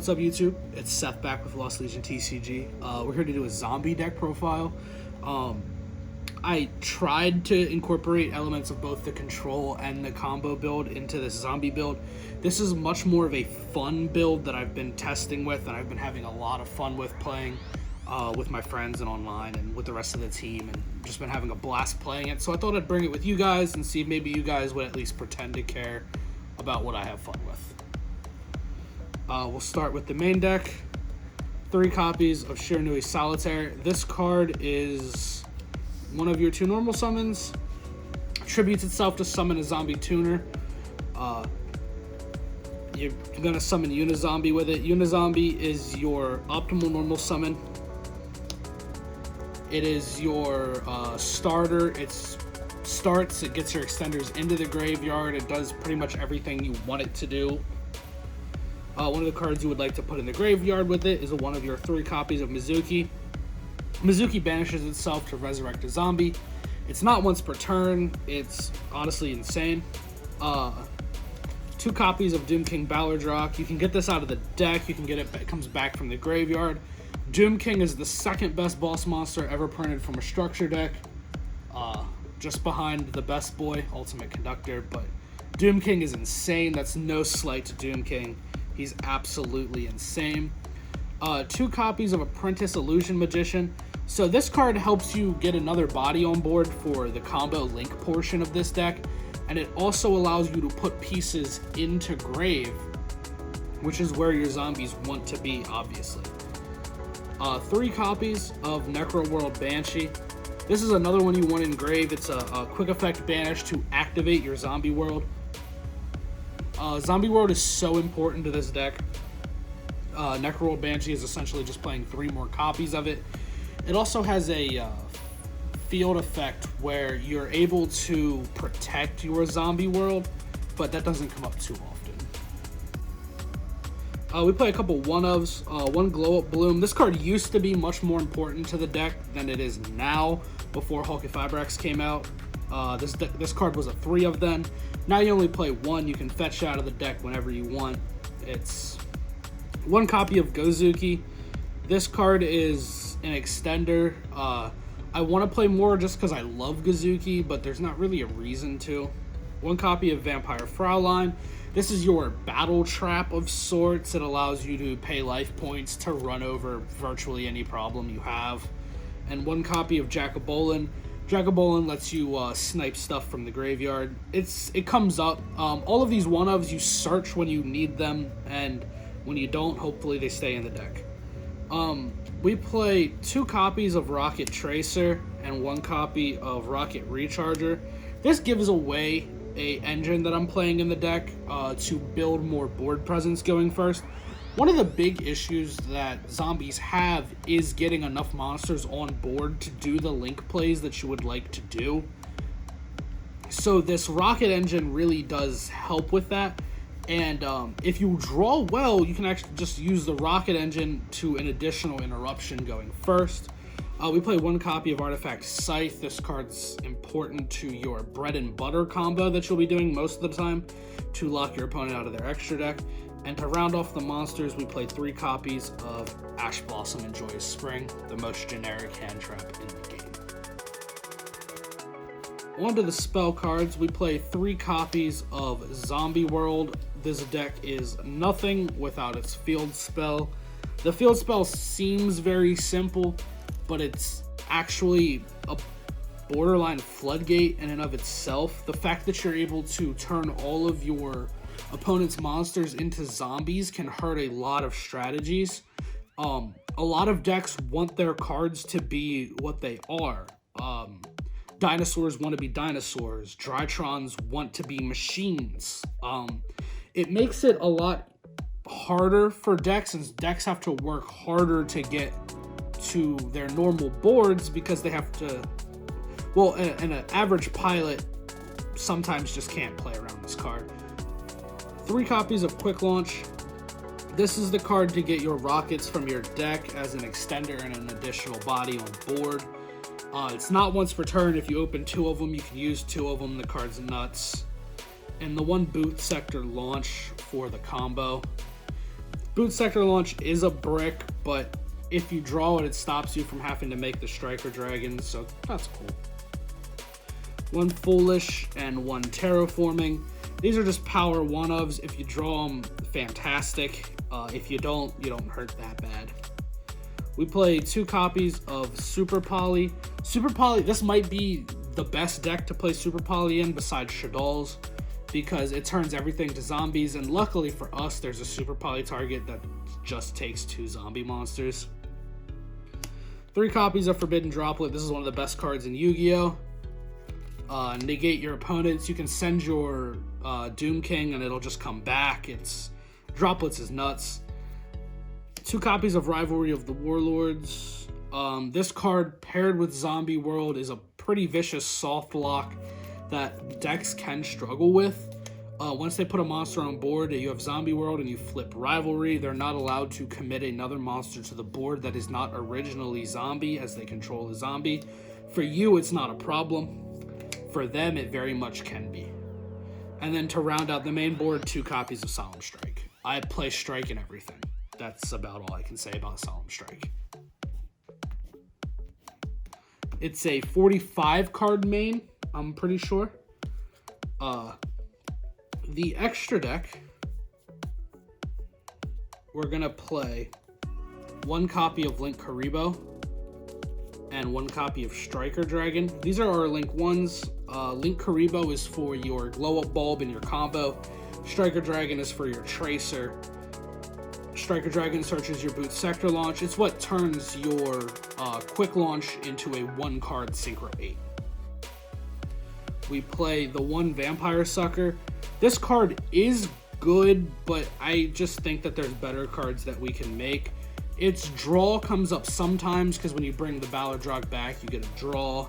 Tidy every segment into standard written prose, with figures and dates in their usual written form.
What's up, YouTube? It's Seth back with Lost Legion TCG. We're here to do a zombie deck profile. I tried to incorporate elements of both the control and the combo build into this zombie build. This is much more of a fun build that I've been testing with, and I've been having a lot of fun with playing with my friends and online and with the rest of the team, and just been having a blast playing it. So I thought I'd bring it with you guys and see if maybe you guys would at least pretend to care about what I have fun with. We'll start with the main deck. 3 copies of Shiranui Solitaire. This card is one of your 2 normal summons. Attributes itself to summon a zombie tuner. You're going to summon Unizombie with it. Unizombie is your optimal normal summon. It is your starter. It starts, it gets your extenders into the graveyard. It does pretty much everything you want it to do. One of the cards you would like to put in the graveyard with it is one of your 3 copies of Mizuki. Mizuki banishes itself to resurrect a zombie. It's not once per turn. It's honestly insane. 2 copies of Doom King Ballardrock. You can get this out of the deck. You can get it comes back from the graveyard. Doom King is the 2nd best boss monster ever printed from a structure deck. Just behind the best boy, Ultimate Conductor. But Doom King is insane. That's no slight to Doom King. He's absolutely insane. 2 copies of Apprentice Illusion Magician. So this card helps you get another body on board for the combo link portion of this deck, and it also allows you to put pieces into grave, which is where your zombies want to be, obviously. 3 copies of Necro World Banshee. This is another one you want in grave. It's a quick effect banish to activate your zombie world. Zombie World is so important to this deck. Necroworld Banshee is essentially just playing 3 more copies of it. It also has a field effect where you're able to protect your zombie world, but that doesn't come up too often. We play a couple one-ofs. 1 Glow Up Bloom. This card used to be much more important to the deck than it is now, before Hulk and Fibrax came out. This card was a 3 of then. Now you only play 1. You can fetch out of the deck whenever you want. It's 1 copy of Gozuki. This card is an extender. I want to play more just because I love Gozuki, but there's not really a reason to. 1 copy of Vampire Fraulein. This is your battle trap of sorts. It allows you to pay life points to run over virtually any problem you have. And 1 copy of Jackabolin. Jackabolin lets you snipe stuff from the graveyard. It comes up. All of these one-ofs you search when you need them, and when you don't, hopefully they stay in the deck. We play 2 copies of Rocket Tracer and 1 copy of Rocket Recharger. This gives away a engine that I'm playing in the deck to build more board presence going first. One of the big issues that zombies have is getting enough monsters on board to do the link plays that you would like to do. So this rocket engine really does help with that. And if you draw well, you can actually just use the rocket engine to an additional interruption going first. We play 1 copy of Artifact Scythe. This card's important to your bread and butter combo that you'll be doing most of the time to lock your opponent out of their extra deck. And to round off the monsters, we play 3 copies of Ash Blossom and Joyous Spring, the most generic hand trap in the game. On to the spell cards, we play 3 copies of Zombie World. This deck is nothing without its field spell. The field spell seems very simple, but it's actually a borderline floodgate in and of itself. The fact that you're able to turn all of your opponent's monsters into zombies can hurt a lot of strategies. A lot of decks want their cards to be what they are. Dinosaurs want to be dinosaurs. Drytrons want to be machines. It makes it a lot harder for decks, and decks have to work harder to get to their normal boards because they have to... Well, an average pilot sometimes just can't play around this card. 3 copies of Quick Launch. This is the card to get your rockets from your deck as an extender and an additional body on board. It's not once per turn. If you open 2 of them, you can use 2 of them. The card's nuts. And the 1 Boot Sector Launch for the combo. Boot Sector Launch is a brick, but if you draw it, it stops you from having to make the Striker Dragon, so that's cool. 1 Foolish and 1 Terraforming. These are just power 1-ofs. If you draw them, fantastic. If you don't hurt that bad. We play 2 copies of Super Poly. Super Poly, this might be the best deck to play Super Poly in besides Shaddoll's, because it turns everything to zombies, and luckily for us, there's a Super Poly target that just takes 2 zombie monsters. 3 copies of Forbidden Droplet. This is one of the best cards in Yu-Gi-Oh! Negate your opponents. You can send your Doom King and it'll just come back. Droplets is nuts. 2 copies of Rivalry of the Warlords. This card paired with Zombie World is a pretty vicious soft lock that decks can struggle with. Once they put a monster on board, you have Zombie World and you flip Rivalry, they're not allowed to commit another monster to the board that is not originally zombie, as they control the zombie. For you, it's not a problem. For them, it very much can be. And then to round out the main board, 2 copies of Solemn Strike. I play Strike and everything. That's about all I can say about Solemn Strike. It's a 45 card main, I'm pretty sure. The extra deck, we're gonna play 1 copy of Link Karibo and 1 copy of Striker Dragon. These are our Link 1s. Link Karibo is for your glow-up bulb in your combo. Striker Dragon is for your tracer. Striker Dragon searches your Boot Sector Launch. It's what turns your quick launch into a 1-card Synchro 8. We play the 1 Vampire Sucker. This card is good, but I just think that there's better cards that we can make. Its draw comes up sometimes, because when you bring the Balladrock back, you get a draw.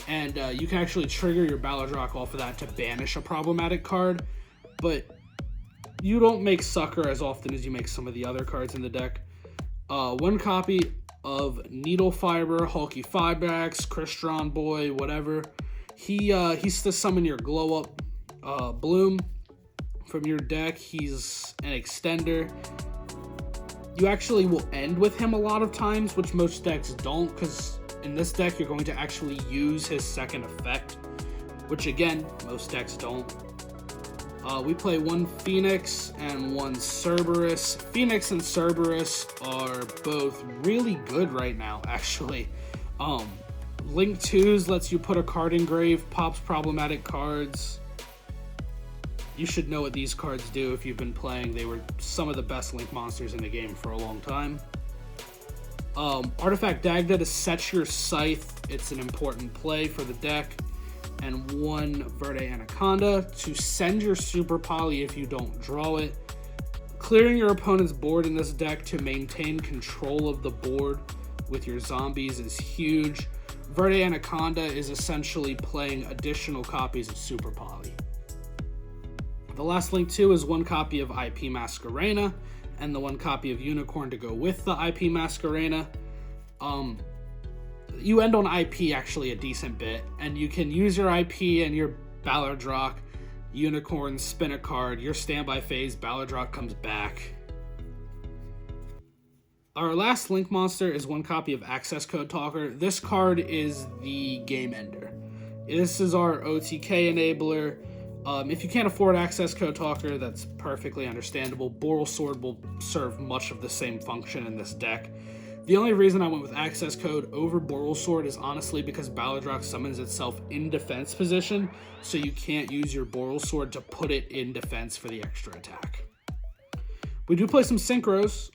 And you can actually trigger your Balladrock off of that to banish a problematic card. But you don't make Sucker as often as you make some of the other cards in the deck. 1 copy of Needle Fiber, Hulky Fibrax, Crystron Boy, whatever. He's to summon your Glow Up Bloom from your deck. He's an extender. You actually will end with him a lot of times, which most decks don't, because in this deck you're going to actually use his second effect, which again, most decks don't. We play 1 Phoenix and 1 Cerberus. Phoenix and Cerberus are both really good right now, actually. Link 2s lets you put a card in grave, pops problematic cards. You should know what these cards do if you've been playing. They were some of the best Link monsters in the game for a long time. Artifact Dagda to set your Scythe. It's an important play for the deck. And 1 Verde Anaconda to send your Super Poly if you don't draw it. Clearing your opponent's board in this deck to maintain control of the board with your zombies is huge. Verde Anaconda is essentially playing additional copies of Super Poly. The last Link 2 is 1 copy of IP Masquerena and the 1 copy of Unicorn to go with the IP Masquerena. You end on IP actually a decent bit, and you can use your IP and your Balladrock, Unicorn, spin a card, your standby phase, Balladrock comes back. Our last Link monster is 1 copy of Access Code Talker. This card is the game ender. This is our OTK enabler. If you can't afford Access Code Talker, that's perfectly understandable. Boral Sword will serve much of the same function in this deck. The only reason I went with Access Code over Boral Sword is honestly because Balladrock summons itself in defense position, so you can't use your Boral Sword to put it in defense for the extra attack. We do play some synchros.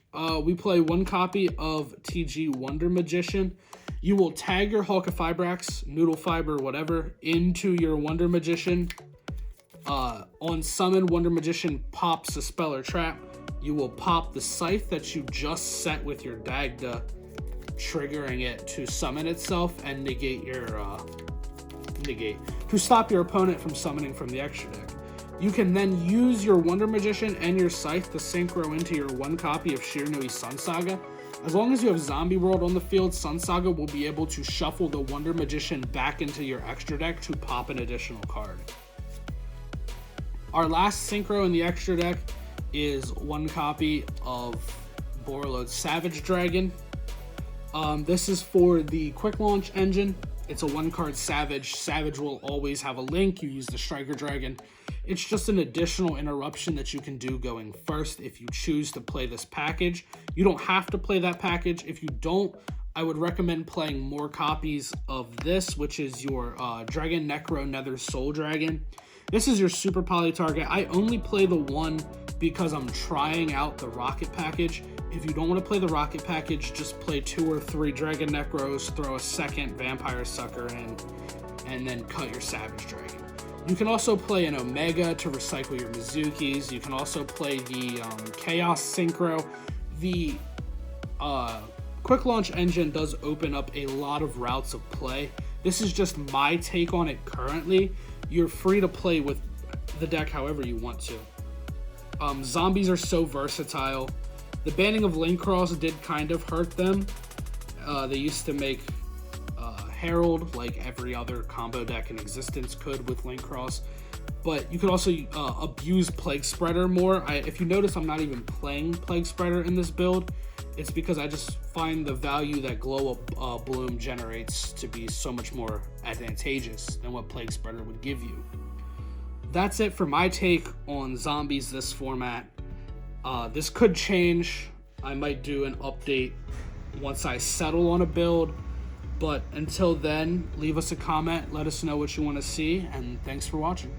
We play 1 copy of TG Wonder Magician. You will tag your Hulka Fibrax, Noodle Fiber, whatever, into your Wonder Magician. On summon, Wonder Magician pops a spell or trap. You will pop the Scythe that you just set with your Dagda, triggering it to summon itself and negate your to stop your opponent from summoning from the extra deck. You can then use your Wonder Magician and your Scythe to synchro into your 1 copy of Shiranui Sun Saga. As long as you have Zombie World on the field, Sun Saga will be able to shuffle the Wonder Magician back into your extra deck to pop an additional card. Our last synchro in the extra deck is one copy of Borreload Savage Dragon. This is for the quick launch engine. It's a one card Savage. Savage will always have a link. You use the Striker Dragon. It's just an additional interruption that you can do going first if you choose to play this package. You don't have to play that package. If you don't, I would recommend playing more copies of this, which is your Dragon Necro Nether Soul Dragon. This is your super poly target. I only play the one because I'm trying out the Rocket package. If you don't want to play the Rocket package, just play 2 or 3 Dragon Necros, throw a second Vampire Sucker in, and then cut your Savage Dragon. You can also play an Omega to recycle your Mizukis. You can also play the Chaos Synchro. The quick launch engine does open up a lot of routes of play. This is just my take on it currently. You're free to play with the deck however you want to. Zombies are so versatile. The banning of Link Cross did kind of hurt them. They used to make Herald like every other combo deck in existence could with Link Cross, but you could also abuse Plague Spreader more. If you notice, I'm not even playing Plague Spreader in this build. It's because I just find the value that Glow Up Bloom generates to be so much more advantageous than what Plague Spreader would give you. That's it for my take on zombies this format. This could change. I might do an update once I settle on a build, but until then, leave us a comment, let us know what you want to see, and thanks for watching.